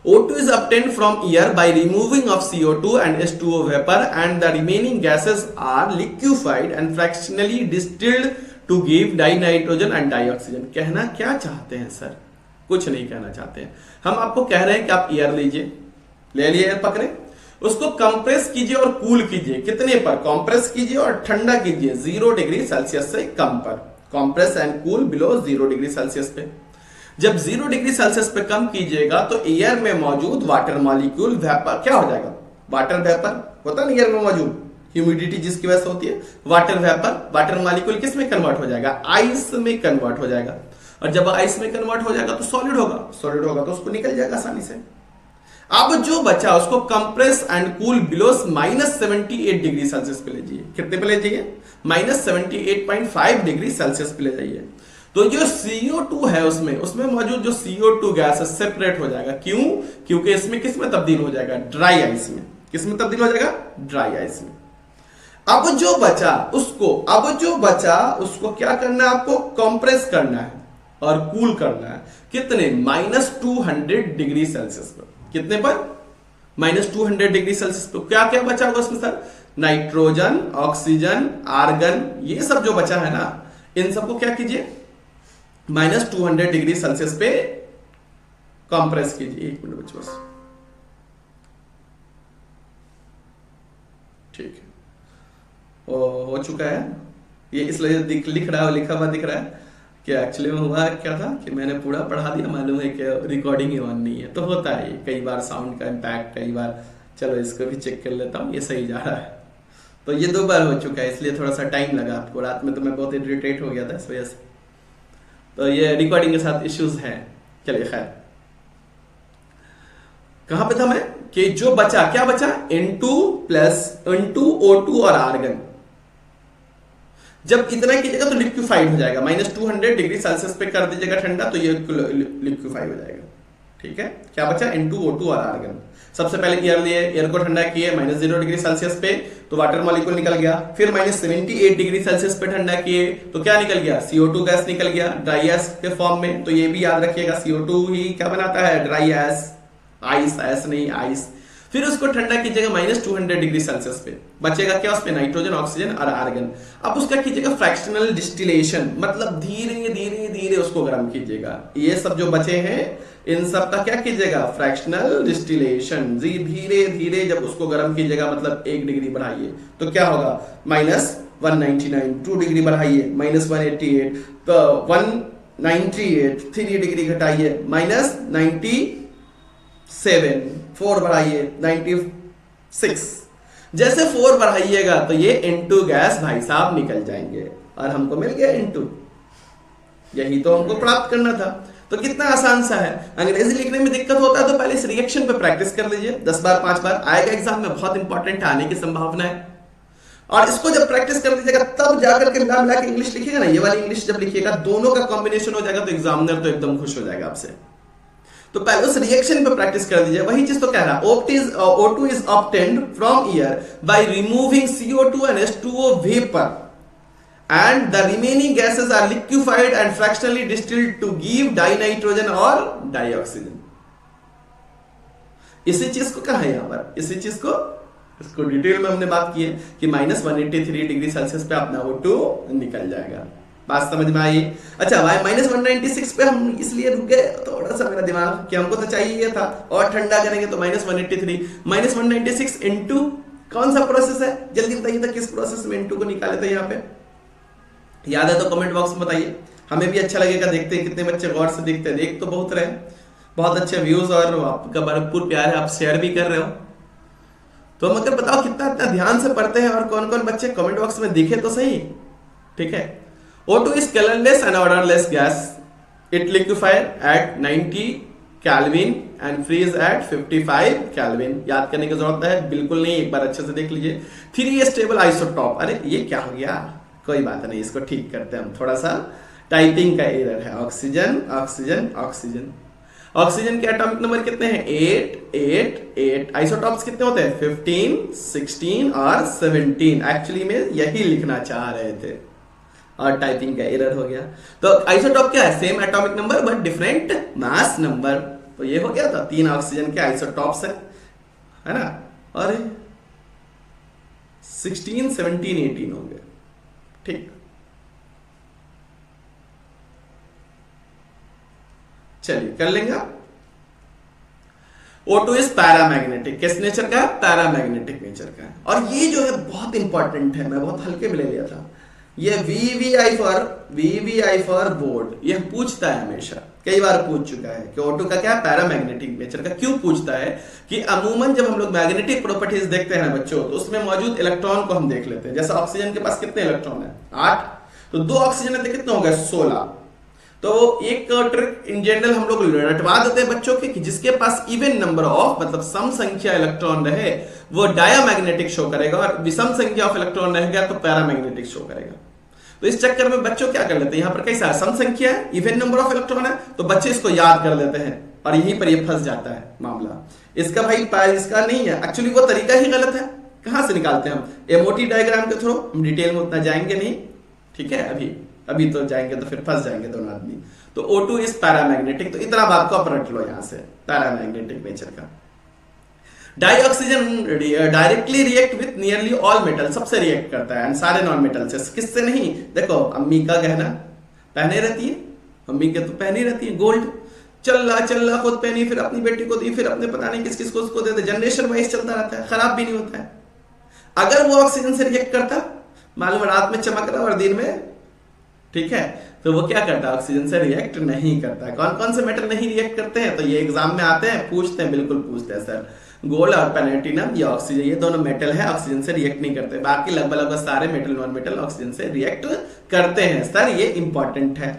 O2 is obtained from air by removing of CO2 and H2O vapor and the remaining gases are liquefied and fractionally distilled to give dinitrogen and dioxygen। कहना क्या चाहते हैं सर, कुछ नहीं कहना चाहते हैं, हम आपको कह रहे हैं कि आप एयर लीजिए, ले लिए एयर पकड़े, उसको कंप्रेस कीजिए और कूल कीजिए, कितने पर, कंप्रेस कीजिए और ठंडा कीजिए 0 डिग्री सेल्सियस से कम पर, compress and cool below 0 degree Celsius पे। जब 0 डिग्री सेल्सियस पे कम कीजिएगा तो एयर में मौजूद वाटर मॉलिक्यूल वेपर क्या हो जाएगा, वाटर वेपर होता है ना एयर में मौजूद, ह्यूमिडिटी जिसकी वजह से होती है, वाटर वेपर, वाटर मॉलिक्यूल किस में कन्वर्ट हो जाएगा, आइस में कन्वर्ट हो जाएगा, और जब आइस में कन्वर्ट हो जाएगा तो सॉलिड होगा, सॉलिड होगा तो उसको निकल जाएगा आसानी से। अब जो बचा उसको compress and cool below -78 degree Celsius पे ले जाइए, कितने पे ले जाइए, -78.5 डिग्री सेल्सियस पे ले जाइए, तो जो CO2 है उसमें मौजूद जो CO2 गैस है सेपरेट हो जाएगा, क्यों, क्योंकि इसमें किस में तब्दील हो जाएगा, ड्राई आइस में, किस में तब्दील हो जाएगा, ड्राई आइस में। अब जो बचा उसको क्या करना है, आपको कंप्रेस करना है और कूल करना है, कितने, -200 डिग्री सेल्सियस पर, कितने पर, -200 डिग्री सेल्सियस पर। क्या क्या बचा होगा उसमें सर, नाइट्रोजन, ऑक्सीजन, आर्गन, ये सब जो बचा है ना, इन सबको क्या कीजिए, -200 डिग्री सेल्सियस पे कंप्रेस कीजिए, 1 मिनट बस, ठीक है, हो चुका है ये, इसलिए लिख रहा है, लिखा हुआ दिख रहा है कि एक्चुअली में हुआ क्या था कि मैंने पूरा पढ़ा दिया, मालूम है कि रिकॉर्डिंग ही ऑन नहीं है, तो होता है कई बार साउंड का इम्पैक्ट, कई बार, चलो इसको भी चेक कर लेता हूँ, ये सही जा रहा है, तो ये 2 बार हो चुका है, इसलिए थोड़ा सा टाइम लगा आपको, रात में तो मैं बहुत इरिटेट हो गया था इस वजह से, तो ये रिकॉर्डिंग के साथ इश्यूज हैं, चलिए खैर, कहां पे था मैं, कि जो बचा, क्या बचा, N2 और आर्गन, जब इतना कीजिएगा तो लिक्विफाइड हो जाएगा, -200 डिग्री सेल्सियस पे कर दीजिएगा ठंडा तो ये लिक्विफाइड हो जाएगा, ठीक है। क्या बचा, N2O2 और आर्गन। सबसे पहले एयर लिए, एयर को ठंडा किए -0 डिग्री सेल्सियस पे तो वाटर मॉलिक्यूल निकल गया, फिर -78 डिग्री सेल्सियस पे ठंडा किए तो क्या निकल गया, CO2 गैस निकल गया ड्राई गैस के फॉर्म में। तो ये भी याद रखिएगा, CO2 ही क्या बनाता है, ड्राई गैस, आइस, ऐस नहीं आइस। फिर उसको ठंडा कीजिएगा -200 डिग्री सेल्सियस पे, बचेगा क्या उसमें, नाइट्रोजन, ऑक्सीजन और आर्गन। अब उसका कीजिएगा फ्रैक्शनल डिस्टिलेशन, मतलब धीरे धीरे धीरे उसको गर्म कीजिएगा। ये सब जो बचे हैं इन सब का क्या कीजिएगा, फ्रैक्शनल डिस्टिलेशन, धीरे धीरे जब उसको गर्म कीजिएगा, मतलब 1 डिग्री बढ़ाइए तो क्या होगा, -199, 2 डिग्री बढ़ाइए -188, तो 198, 3 डिग्री घटाइए -97, 4 बढ़ाइए 96। जैसे 4 बढ़ाइएगा तो ये N2 गैस भाई साहब निकल जाएंगे और हमको मिल गया N2। यही तो हमको प्राप्त करना था। तो कितना आसान सा है। अंग्रेजी लिखने में दिक्कत होता है तो पहले इस रिएक्शन पे प्रैक्टिस कर लीजिए, 10 बार 5 बार आएगा एग्जाम में, बहुत इंपॉर्टेंट आने की संभावना है। और इसको जब प्रैक्टिस कर लीजिएगा तब जाकर के मिला के इंग्लिश लिखिएगा ना, ये वाली इंग्लिश जब लिखिएगा दोनों का कॉम्बिनेशन हो जाएगा तो एग्जामिनर तो एकदम खुश हो जाएगा आपसे। तो पहले उस रिएक्शन पे प्रैक्टिस कर दीजिए। वही चीज तो कह रहा है, O2 is obtained from air by removing CO2 and H2O vapor and the remaining gases are liquefied and fractionally distilled to give dinitrogen और dioxygen। इसी चीज को कहा है यहां पर, इसी चीज को इसको डिटेल में हमने बात की है कि -183 डिग्री सेल्सियस पे अपना O2 निकल जाएगा। बात समझ में आई? अच्छा -196 पे हम इसलिए रुक गए थोड़ा सा मेरा दिमाग कि हमको तो चाहिए था और ठंडा करेंगे तो -183 -196 इनटू कौन सा प्रोसेस है, जल्दी बताइए तो किस प्रोसेस में इनटू को निकाले थे यहाँ पे, याद है तो कमेंट बॉक्स में बताइए, हमें भी अच्छा लगेगा। देखते हैं कितने बच्चे गौर से देखते हैं, देख तो बहुत रहे, बहुत अच्छे व्यूज और आपका भरपूर प्यार है, आप शेयर भी कर रहे हो। तो मगर बताओ कितना इतना ध्यान से पढ़ते हैं और कौन कौन बच्चे कमेंट बॉक्स में दिखे तो सही। ठीक है, O2 is colorless and odorless gas. It liquefies at 90 Kelvin and freeze at 55 Kelvin। याद करने की जरूरत है बिल्कुल नहीं, एक बार अच्छे से देख लीजिए। 3 स्टेबल आइसोटॉप, अरे ये क्या हो गया, कोई बात नहीं, इसको ठीक करते हैं हम, थोड़ा सा टाइपिंग का एरर है। ऑक्सीजन ऑक्सीजन ऑक्सीजन, ऑक्सीजन के एटॉमिक नंबर कितने हैं? 8 8 8। आइसोटॉप्स कितने होते हैं? 15 16 और 17। एक्चुअली में यही लिखना चाह रहे थे और टाइपिंग का एरर हो गया। तो आइसोटॉप क्या है? Same atomic number but different mass number. तो ये हो गया था 3 ऑक्सीजन के आइसोटॉप्स है ना, और 16 17 18 हो गए। ठीक, चलिए कर लेंगे। O2 इज पैरामैग्नेटिक, किस नेचर का? पैरामैग्नेटिक नेचर का है। और ये जो है बहुत इंपॉर्टेंट है, मैं बहुत हल्के में ले लिया था। ये VVI फॉर बोर्ड, ये पूछता है हमेशा, कई बार पूछ चुका है कि O2 का क्या पैरामैग्नेटिक नेचर का। क्यों पूछता है कि अमूमन जब हम लोग मैग्नेटिक प्रॉपर्टीज देखते हैं ना बच्चों, तो उसमें मौजूद इलेक्ट्रॉन को हम देख लेते हैं। जैसे ऑक्सीजन के पास कितने इलेक्ट्रॉन है? 8, तो 2 ऑक्सीजन है तो कितने हो गए? 16। तो एक ट्रिक इन जनरल हम लोग रटवा देते हैं बच्चों के कि जिसके पास इवन नंबर ऑफ मतलब सम संख्या इलेक्ट्रॉन रहे वो डायमैग्नेटिक शो करेगा, और विषम संख्या ऑफ इलेक्ट्रॉन रहेगा तो पैरामैग्नेटिक शो करेगा। तो इस चक्कर में बच्चों क्या कर लेते हैं, यहां पर कैसा है? सम संख्या है, इवन नंबर ऑफ इलेक्ट्रॉन है, तो बच्चे इसको याद कर लेते हैं और यहीं पर ये फंस जाता है मामला। इसका भाई इसका नहीं है, एक्चुअली वो तरीका ही गलत है। कहां से निकालते हैं हम? एमओटी डायग्राम के थ्रू, हम डिटेल में उतना जाएंगे नहीं, ठीक है, अभी तो जाएंगे तो फिर फंस जाएंगे दोनों आदमी। तो O2 इज पैरामैग्नेटिक, तो इतना बात को आप रट लो यहां से, पैरामैग्नेटिक नेचर का। Dioxygen directly react with nearly all metal, सबसे रिएक्ट करता है, एंड सारे नॉन मेटल से। किससे नहीं? देखो अम्मी का गहना पहने रहती है, अम्मी के तो पहनी रहती है गोल्ड, चल खुद पहनी, फिर अपनी बेटी को दी, फिर अपने पता नहीं किस किस को उसको दे दे, जनरेशन वाइज चलता रहता है, खराब भी नहीं होता है। अगर वो ऑक्सीजन से रिएक्ट करता, मालूम रात में चमक रहा और दिन में, ठीक है, तो वो क्या करता है? ऑक्सीजन से रिएक्ट नहीं करता है। कौन कौन से मेटल नहीं रिएक्ट करते हैं? तो ये एग्जाम में आते हैं, पूछते हैं, बिल्कुल पूछते हैं सर, गोल्ड और प्लैटिनम या ऑक्सीजन, ये दोनों मेटल है, ऑक्सीजन से रिएक्ट नहीं करते। बाकी लगभग सारे मेटल नॉन मेटल ऑक्सीजन से रिएक्ट करते हैं सर, ये इंपॉर्टेंट है।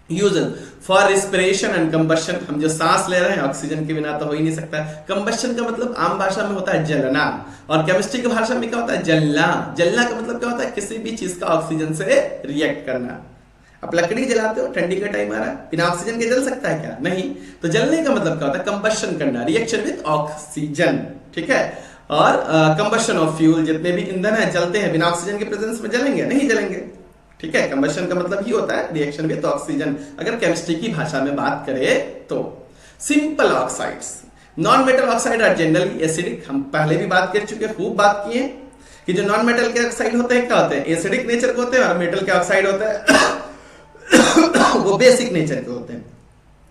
यूजन फॉर रिस्पिरेशन एंड कंबशन, हम जो सांस ले रहे हैं ऑक्सीजन के बिना तो हो ही नहीं सकता। कंबशन का मतलब आम भाषा में होता है जलना, और केमिस्ट्री की भाषा में क्या होता है? जलना। जलना का मतलब क्या होता है? किसी भी चीज का ऑक्सीजन से रिएक्ट करना। अब लकड़ी जलाते हो, ठंडी का टाइम आ रहा है, बिना ऑक्सीजन के जल सकता है क्या? नहीं। तो जलने का मतलब क्या होता है? कंबशन करना, रिएक्शन विद ऑक्सीजन, ठीक है। और कंबशन ऑफ फ्यूल, जितने भी ईंधन है जलते हैं, बिना ऑक्सीजन के प्रेजेंस में जलेंगे? नहीं जलेंगे, ठीक है। कंबशन का मतलब ही होता है रिएक्शन विद ऑक्सीजन, अगर केमिस्ट्री की भाषा में बात करें तो। Simple oxides, non metal oxide are generally acidic, हम पहले भी बात कर चुके हैं, खूब बात किए कि जो नॉन मेटल के ऑक्साइड होते हैं क्या होते हैं? एसिडिक नेचर के होते हैं, और मेटल के ऑक्साइड होते हैं वो बेसिक नेचर के होते हैं।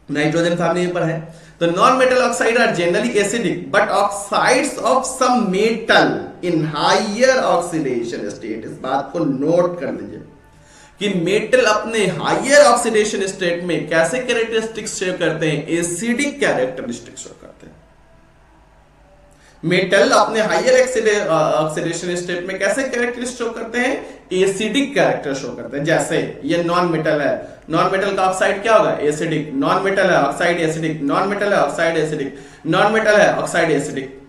नाइट्रोजन फैमिली पर है। तो non metal oxide are generally acidic but oxides of some metal in higher oxidation state, इस बात को नोट कर लीजिए कि मेटल अपने हायर ऑक्सीडेशन स्टेट में कैसे कैरेक्टरिस्टिक्स शो करते हैं? एसिडिक कैरेक्टरिस्टिक्स शो करते हैं। मेटल अपने हायर ऑक्सीडेशन स्टेट में कैसे कैरेक्टरिस्टिक्स शो करते हैं? एसिडिक कैरेक्टर शो करते हैं। जैसे ये नॉन मेटल है, नॉन मेटल का ऑक्साइड क्या होगा? एसिडिक। नॉन मेटल है ऑक्साइड एसिडिक, नॉन मेटल है ऑक्साइड एसिडिक, नॉन मेटल है ऑक्साइड एसिडिक।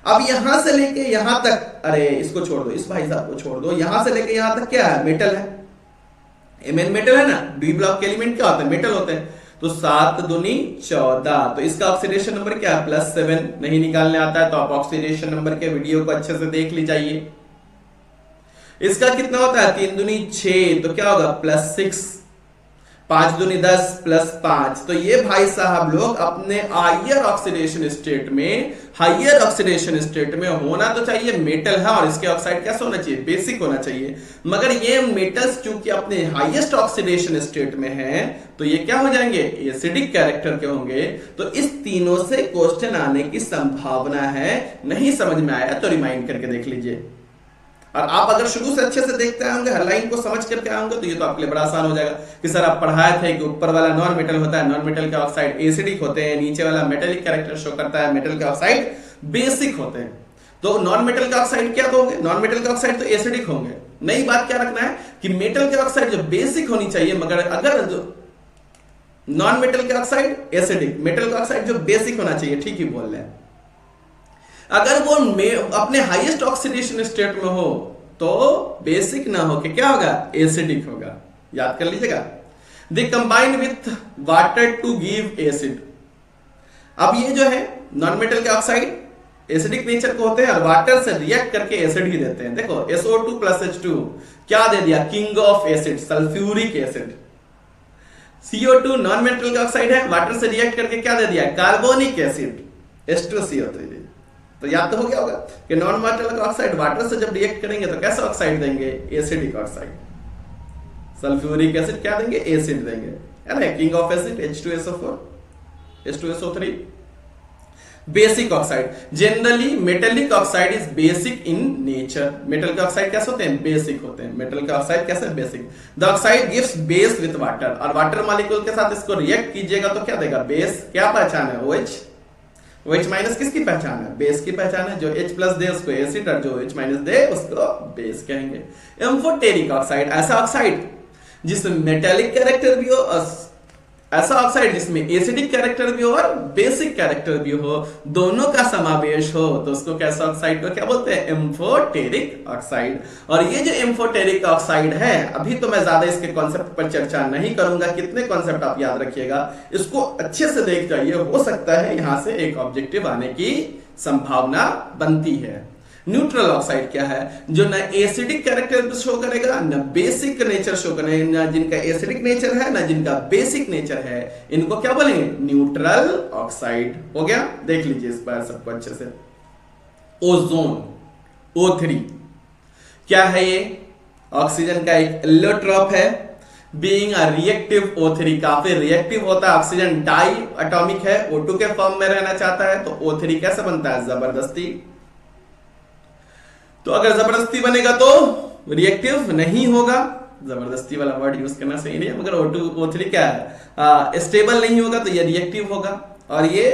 अब यहां से लेके यहां तक, अरे इसको छोड़ दो, इस भाई साहब को छोड़ दो, यहां से लेके यहां तक क्या है? मेटल है, एमएन मेटल है ना। डी ब्लॉक के एलिमेंट क्या होते हैं? मेटल होते हैं। तो 7 दूनी 14, तो इसका ऑक्सीडेशन नंबर क्या है? +7। नहीं निकालने आता है तो आप ऑक्सीडेशन नंबर के वीडियो को अच्छे से देख लीजिए। इसका कितना होता है 3 दूनी 6, तो क्या होगा +6, 5 दूनी 10 +5। तो ये भाई साहब लोग अपने हाइयर ऑक्सीडेशन स्टेट में होना तो चाहिए मेटल है, और इसके ऑक्साइड कैसा होना चाहिए बेसिक होना चाहिए, मगर ये मेटल्स चूंकि अपने हाईएस्ट ऑक्सीडेशन स्टेट में हैं तो ये क्या हो जाएंगे एसिडिक कैरेक्टर के होंगे। तो इस तीनों से क्वेश्चन आने की संभावना है। नहीं समझ में आया तो रिमाइंड करके देख लीजिए, और आप अगर शुरू से अच्छे से देखते आए होंगे, हर लाइन को समझ करके आए होंगे, तो ये तो आपके लिए बड़ा आसान हो जाएगा कि सर आप पढ़ाए थे कि ऊपर वाला नॉन मेटल होता है, नॉन मेटल के ऑक्साइड एसिडिक होते हैं, नीचे वाला मेटेलिक कैरेक्टर शो करता है, मेटल के ऑक्साइड बेसिक होते हैं। तो नॉन मेटल के ऑक्साइड क्या होंगे, नॉन मेटल के ऑक्साइड तो एसिडिक होंगे। नई बात क्या रखना है कि मेटल के ऑक्साइड जो बेसिक होनी चाहिए, मगर अगर जो नॉन मेटल के ऑक्साइड एसिडिक, मेटल के ऑक्साइड जो बेसिक होना चाहिए, ठीक ही बोल रहे हैं। अगर वो अपने हाईएस्ट ऑक्सीडेशन स्टेट में हो तो बेसिक ना हो के क्या होगा एसिडिक होगा, याद कर लीजिएगा। They combine with water to give acid. अब ये जो है नॉन मेटल के ऑक्साइड एसिडिक नेचर को होते हैं और वाटर से रिएक्ट करके एसिड ही देते हैं। देखो SO2 + H2 क्या दे दिया, king of acid, sulphuric acid. CO2 non metal के ऑक्साइड है, वाटर से रिएक्ट करके क्या दे दिया, कार्बोनिक एसिड, H2CO3। तो याद तो हो गया होगा कि नॉन मेटल का ऑक्साइड वाटर से जब रिएक्ट करेंगे तो कैसा ऑक्साइड देंगे, एसिडिक ऑक्साइड। सल्फ्यूरिक एसिड क्या देंगे, एसिड देंगे, है ना, king of acid H2SO4, H2SO3। Basic oxide, generally metallic oxide is basic in nature. Metal के ऑक्साइड कैसे होते हैं, बेसिक होते हैं। मेटल के ऑक्साइड कैसे, basic. The oxide gives base with water, और वाटर मॉलिक्यूल के साथ इसको रिएक्ट कीजिएगा तो क्या देगा, बेस। क्या पहचान है, OH। OH- किसकी पहचान है, बेस की पहचान है। जो H+ दे उसको एसिड, और जो H- दे उसको बेस कहेंगे। एम्फोटेरिक ऑक्साइड, ऐसा ऑक्साइड जिसमें मेटेलिक कैरेक्टर भी हो, ऐसा ऑक्साइड जिसमें एसिडिक कैरेक्टर भी हो और बेसिक कैरेक्टर भी हो, दोनों का समावेश हो, तो उसको कैसा ऑक्साइड को क्या बोलते हैं, एम्फोटेरिक ऑक्साइड। और ये जो एम्फोटेरिक ऑक्साइड है, अभी तो मैं ज्यादा इसके कॉन्सेप्ट पर चर्चा नहीं करूंगा, कितने कॉन्सेप्ट आप याद रखिएगा, इसको अच्छे से देख जाइए, हो सकता है यहां से एक ऑब्जेक्टिव आने की संभावना बनती है। न्यूट्रल ऑक्साइड क्या है, जो ना एसिडिक कैरेक्टर शो करेगा, ना बेसिक नेचर शो करेगा, ना जिनका एसिडिक नेचर है, ना जिनका बेसिक नेचर है, इनको क्या बोलेंगे, न्यूट्रल ऑक्साइड। हो गया, देख लीजिए इस बार सबको अच्छे से। ओजोन, O3 क्या है, ये ऑक्सीजन का एक एलोट्रॉप है। बीइंग अ रिएक्टिव O3 काफी रिएक्टिव होता है, ऑक्सीजन डाई एटॉमिक है, O2 के फॉर्म में रहना चाहता है, तो O3 कैसे बनता है, जबरदस्ती। तो अगर जबरदस्ती बनेगा तो रिएक्टिव नहीं होगा, जबरदस्ती वाला वर्ड यूज करना सही नहीं है, मगर O3 क्या है, स्टेबल नहीं होगा, तो ये रिएक्टिव होगा। और ये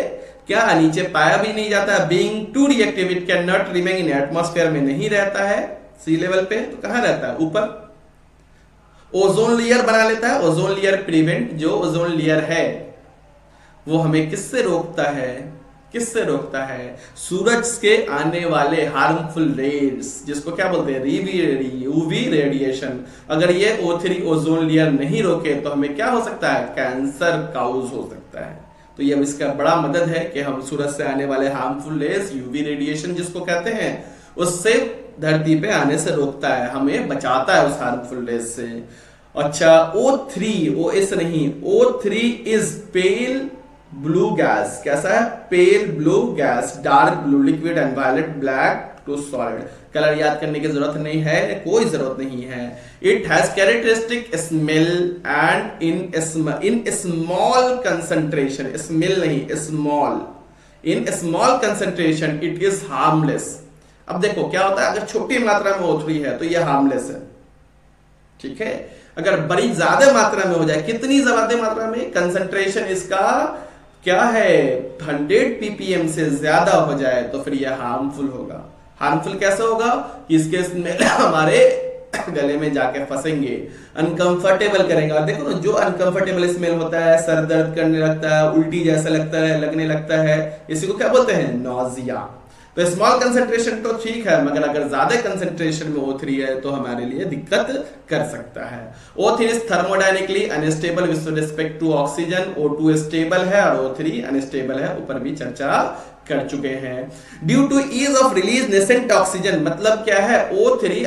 क्या, नीचे पाया भी नहीं जाता है। Being too reactive it can not remain in atmosphere में नहीं रहता है, सी लेवल पे, तो कहां रहता है, ऊपर। ओजोन लेयर बना लेता है। ओजोन लेयर प्रिवेंट, जो ओजोन लेयर है वो हमें किससे रोकता है, किससे रोकता है, सूरज के आने वाले हार्मफुल रेज, जिसको क्या बोलते हैं, यूवी रेडिएशन। अगर ये O3 ओजोन लेयर नहीं रोके तो हमें क्या हो सकता है, कैंसर काउज हो सकता है। तो ये इसका बड़ा मदद है कि हम सूरज से आने वाले हार्मफुल रेज, यूवी रेडिएशन जिसको कहते हैं, उससे धरती पे आने से रोकता है, हमें बचाता है उस हार्मफुल रेज से। अच्छा, O3, OS नहीं, O3 is pail blue gas. कैसा है, pale blue gas, dark blue liquid and violet black to solid. Colour याद करने की जरूरत नहीं है, कोई जरूरत नहीं है। It has characteristic smell and in small concentration, smell नहीं, small, in small concentration it is harmless. अब देखो क्या होता है, अगर छोटी मात्रा में O3 है तो यह हार्मलेस है, ठीक है। अगर बड़ी ज्यादा मात्रा में हो जाए, कितनी ज्यादा मात्रा में, कंसंट्रेशन इसका क्या है, 100 ppm से ज्यादा हो जाए तो फिर यह हार्मफुल होगा। हार्मफुल कैसे होगा कि इसके स्मेल हमारे गले में जाके फंसेंगे, अनकंफर्टेबल करेंगे। और देखो ना, जो अनकंफर्टेबल स्मेल होता है, सर दर्द करने लगता है, उल्टी जैसा लगता है, लगने लगता है, इसी को क्या बोलते हैं, नॉजिया। तो स्मॉल कंसेंट्रेशन तो ठीक है, मगर अगर ज्यादा कंसेंट्रेशन में O3 है तो हमारे लिए दिक्कत कर सकता है। O3 is thermodynamically unstable with respect to oxygen, O2 stable है और O3 अनस्टेबल है, ऊपर भी चर्चा कर चुके हैं। Due to ease of release nascent oxygen, मतलब क्या है, O3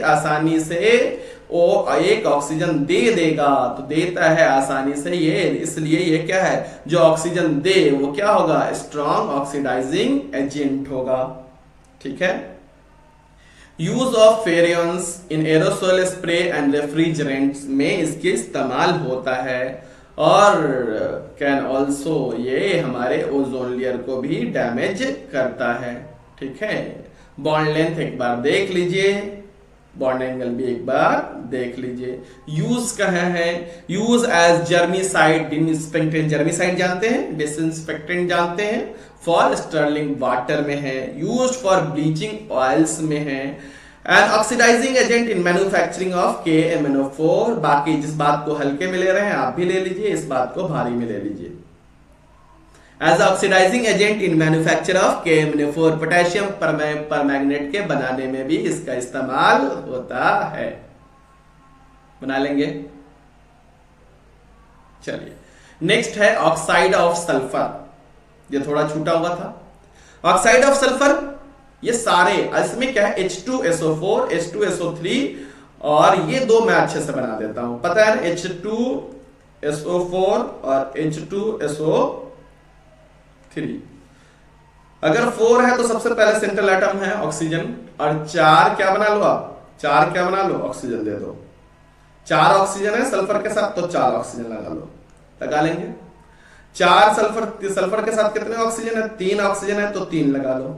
आसानी से वो एक ऑक्सीजन दे देगा, तो देता है आसानी से ये, इसलिए ये क्या है, जो ऑक्सीजन दे वो क्या होगा, स्ट्रॉन्ग ऑक्सीडाइजिंग एजेंट होगा। ठीक है। Use of freons in aerosol spray and refrigerants में इसके इस्तेमाल होता है, और कैन ऑल्सो, ये हमारे ओजोन लेयर को भी डैमेज करता है। ठीक है। बॉन्ड लेंथ एक बार देख लीजिए, बॉन्ड एंगल भी एक बार देख लीजिए। यूज कहाँ है, यूज एज जर्मीसाइड, डिसइंफेक्टेंट, जर्मीसाइड जानते हैं, डिसइंफेक्टेंट जानते हैं, फॉर स्टर्लिंग वाटर में है, यूज फॉर ब्लीचिंग ऑयल्स में है, and oxidising agent in manufacturing of KMnO4। बाकी जिस बात को हल्के में ले रहे हैं आप भी ले लीजिए, इस बात को भारी में ले लीजिए। As oxidising agent in manufacture of KMnO4, potassium permanganate के बनाने में भी इसका इस्तेमाल होता है। बना लेंगे। चलिए, नेक्स्ट है ऑक्साइड ऑफ सल्फर, ये थोड़ा छूटा हुआ था। ऑक्साइड ऑफ सल्फर, ये सारे, इसमें क्या है, H2SO4, H2SO3, और ये दो मैं अच्छे से बना देता हूं, पता है, H2SO4 और H2SO3। अगर 4 है तो सबसे पहले सेंट्रल एटम है ऑक्सीजन, और 4 क्या बना लो आप, 4 क्या बना लो, ऑक्सीजन दे दो। 4 ऑक्सीजन है सल्फर के साथ, तो 4 ऑक्सीजन लगा लो, लगा लेंगे। 4 सल्फर के साथ कितने ऑक्सीजन है, 3 ऑक्सीजन है, तो 3 लगा लो।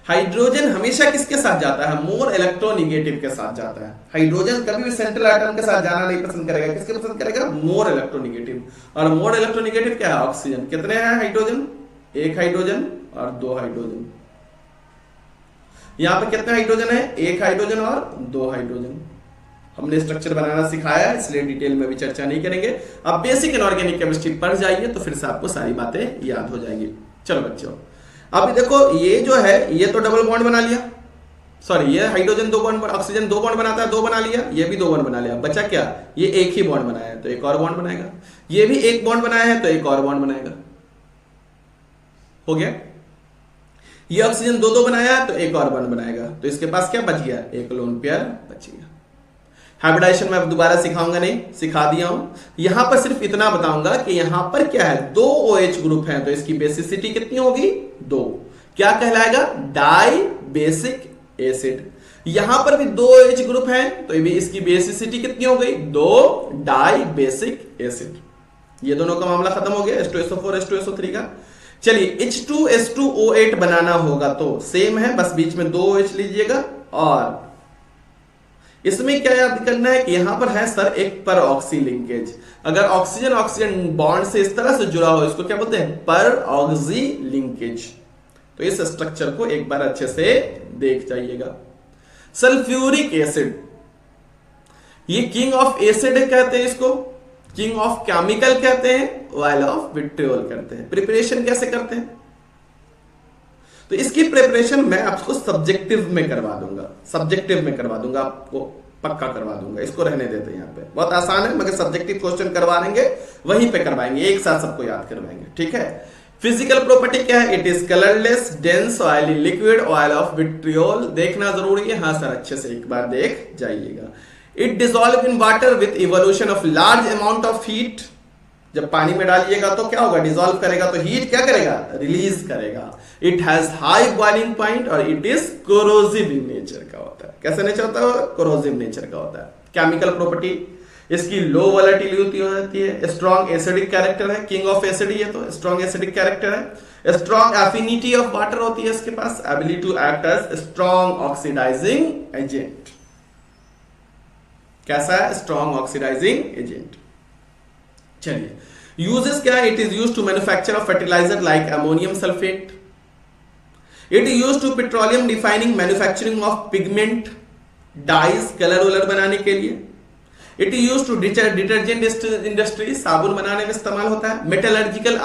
हाइड्रोजन हमेशा किसके साथ जाता है, मोर इलेक्ट्रोनिगेटिव के साथ जाता है। हाइड्रोजन कभी भी सेंट्रल एटम के साथ जाना नहीं पसंद करेगा, किसके पसंद करेगा, मोर इलेक्ट्रोनिगेटिव। और मोर इलेक्ट्रोनिगेटिव क्या है, ऑक्सीजन। कितने हैं हाइड्रोजन, 1 हाइड्रोजन और 2 हाइड्रोजन। यहां पे कितने हाइड्रोजन है, 1 हाइड्रोजन और 2 हाइड्रोजन। हमने स्ट्रक्चर बनाना सिखाया है, इसलिए डिटेल में भी चर्चा नहीं करेंगे। अब बेसिक इनऑर्गेनिक केमिस्ट्री पढ़ जाइए तो फिर से आपको सारी बातें याद हो जाएंगी। चलो बच्चों, अभी देखो ये जो है, ये तो डबल बॉन्ड बना लिया, सॉरी ये हाइड्रोजन 2 बॉन्ड, ऑक्सीजन 2 बॉन्ड बनाता है, 2 बना लिया, ये भी 2 बॉन्ड बना लिया। बचा क्या, ये एक ही बॉन्ड बनाया है तो एक और बॉन्ड बनाएगा, ये भी एक बॉन्ड बनाया है तो एक और बॉन्ड बनाएगा। हो गया। ये ऑक्सीजन 2 बनाया है तो एक और बॉन्ड बनाएगा, तो इसके पास क्या बच गया, एक लोन पेयर बच गया। हाइब्रिडाइजेशन में अब दोबारा सिखाऊंगा नहीं, सिखा दिया हूं। यहां पर सिर्फ इतना बताऊंगा कि यहां पर क्या है, 2 OH ग्रुप हैं, तो इसकी बेसिसिटी कितनी होगी, 2। क्या कहलाएगा, डाई बेसिक एसिड। यहां पर भी 2 OH ग्रुप हैं, तो भी इसकी बेसिसिटी कितनी हो गई, 2 डाई बेसिक एसिड। ये दोनों का मामला खत्म हो गया, H2SO4 H2SO3 का। चलिए, H2S2O8 बनाना होगा तो सेम है, बस बीच में 2 OH लीजिएगा, और इसमें क्या याद करना है कि यहां पर है सर एक पर ऑक्सी लिंकेज। अगर ऑक्सीजन ऑक्सीजन बॉन्ड से इस तरह से जुड़ा हो, इसको क्या बोलते हैं, पर ऑक्सी लिंकेज। तो इस स्ट्रक्चर को एक बार अच्छे से देख जाइएगा। सल्फ्यूरिक एसिड, ये किंग ऑफ एसिड कहते हैं, इसको किंग ऑफ केमिकल कहते हैं, ऑयल ऑफ विट्रियोल कहते हैं। प्रिपरेशन कैसे करते हैं, तो इसकी प्रिपरेशन मैं आपको सब्जेक्टिव में करवा दूंगा, आपको पक्का करवा दूंगा। इसको रहने देते हैं, यहाँ पे बहुत आसान है, मगर सब्जेक्टिव क्वेश्चन करवा देंगे, वहीं पे करवाएंगे, एक साथ सबको याद करवाएंगे। ठीक है। फिजिकल प्रॉपर्टी क्या है, it is colourless dense oily liquid, oil of vitriol. देखना जरूरी है, हाँ सर अच्छे से एक बार देख जाइएगा। It dissolve in water with evolution of large amount of heat. जब पानी में डालिएगा तो क्या होगा, डिसॉल्व करेगा तो हीट क्या करेगा, रिलीज करेगा। It has high boiling point और it is corrosive in nature का होता है। कैसे नेचर होता है, कोरोसिव नेचर का होता है। केमिकल प्रॉपर्टी इसकी लो वोलेटिलिटी होती है, स्ट्रॉन्ग एसिडिक कैरेक्टर है, किंग ऑफ एसिड ये तो स्ट्रॉन्ग एसिडिक कैरेक्टर है। स्ट्रॉन्ग एफिनिटी ऑफ वाटर होती है इसके पास, ability to act as strong oxidizing agent. कैसा है, स्ट्रॉन्ग ऑक्सीडाइजिंग एजेंट। चलिए, यूजेस क्या है, it is used to manufacture of fertilizer like ammonium sulphate. It is used to petroleum defining manufacturing of pigment, dyes, colour वलर बनाने के लिए। It is used to detergent industry, साबुन बनाने में इस्तेमाल होता है। मेटलर्जिकल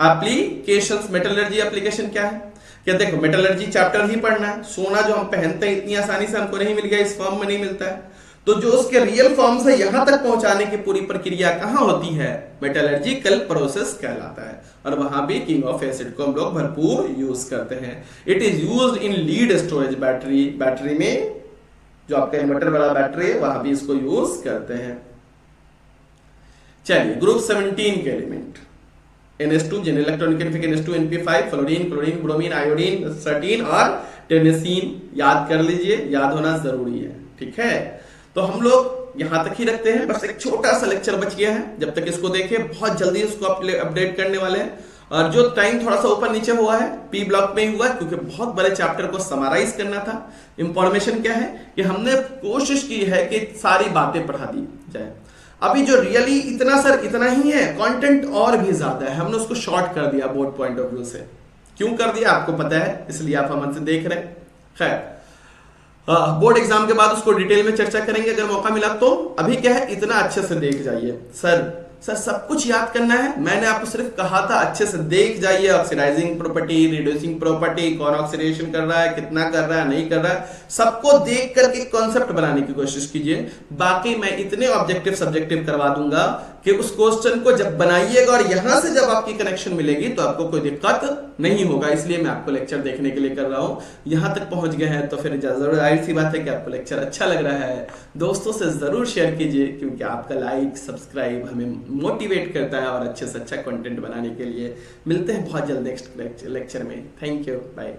एप्लीकेशंस, मेटलर्जी एप्लीकेशन क्या है? क्या देखो मेटलर्जी चैप्टर ही पढ़ना है। सोना जो हम पहनते हैं इतनी आसानी से हमको नहीं मिल गया, इस फॉर्म में नहीं मिलता है, तो जो उसके रियल फॉर्म से यहां तक पहुंचाने की पूरी प्रक्रिया कहां होती है? मेटलर्जिकल प्रोसेस कहलाता है। और वहां भी किंग ऑफ एसिड को हम लोग भरपूर यूज करते हैं। It is used in lead storage battery, battery में जो आपका इन्वर्टर वाला बैटरी है वहां भी इसको यूज करते हैं। चलिए ग्रुप 17 के एलिमेंट NH2 जिन electronic NH2 NP5 fluorine chlorine bromine iodine सर्टीन और टेनेसीन याद कर लीजिए, याद होना जरूरी है। ठीक है, तो हम लोग यहां तक ही रखते हैं, बस एक छोटा सा लेक्चर बच गया है, जब तक इसको देखें बहुत जल्दी इसको अपडेट करने वाले हैं। और जो टाइम थोड़ा सा ऊपर नीचे हुआ है पी ब्लॉक में ही हुआ है, क्योंकि बहुत बड़े चैप्टर को समराइज करना था। इंफॉर्मेशन क्या है कि हमने कोशिश की है कि सारी बातें पढ़ा दी जाए। अभी जो रियली इतना सर इतना ही है, कंटेंट और भी ज्यादा है, हमने उसको शॉर्ट कर दिया बोर्ड पॉइंट ऑफ व्यू से। क्यों कर दिया आपको पता है, इसलिए आप हमसे देख रहे हैं। खैर बोर्ड एग्जाम के बाद उसको डिटेल में चर्चा करेंगे अगर मौका मिला तो। अभी क्या है, इतना अच्छे से देख जाइए। सर सब कुछ याद करना है, मैंने आपको सिर्फ कहा था अच्छे से देख जाइए। ऑक्सीडाइजिंग प्रॉपर्टी, रिड्यूसिंग प्रॉपर्टी, कौन ऑक्सीडेशन कर रहा है, कितना कर रहा है, नहीं कर रहा है, सबको देख करके कॉन्सेप्ट बनाने की कोशिश कीजिए। बाकी मैं इतने ऑब्जेक्टिव सब्जेक्टिव करवा दूंगा कि उस क्वेश्चन को जब बनाइएगा और यहां से जब आपकी कनेक्शन मिलेगी तो आपको कोई दिक्कत नहीं होगा। इसलिए मैं आपको लेक्चर देखने के लिए कर रहा हूं। यहां तक पहुंच गए हैं तो फिर जरूर जाहिर सी बात है कि आपको लेक्चर अच्छा लग रहा है। दोस्तों से जरूर शेयर कीजिए, क्योंकि आपका लाइक सब्सक्राइब हमें मोटिवेट करता है और अच्छे से अच्छा कंटेंट बनाने के लिए। मिलते हैं बहुत जल्द नेक्स्ट लेक्चर में। Thank you, bye.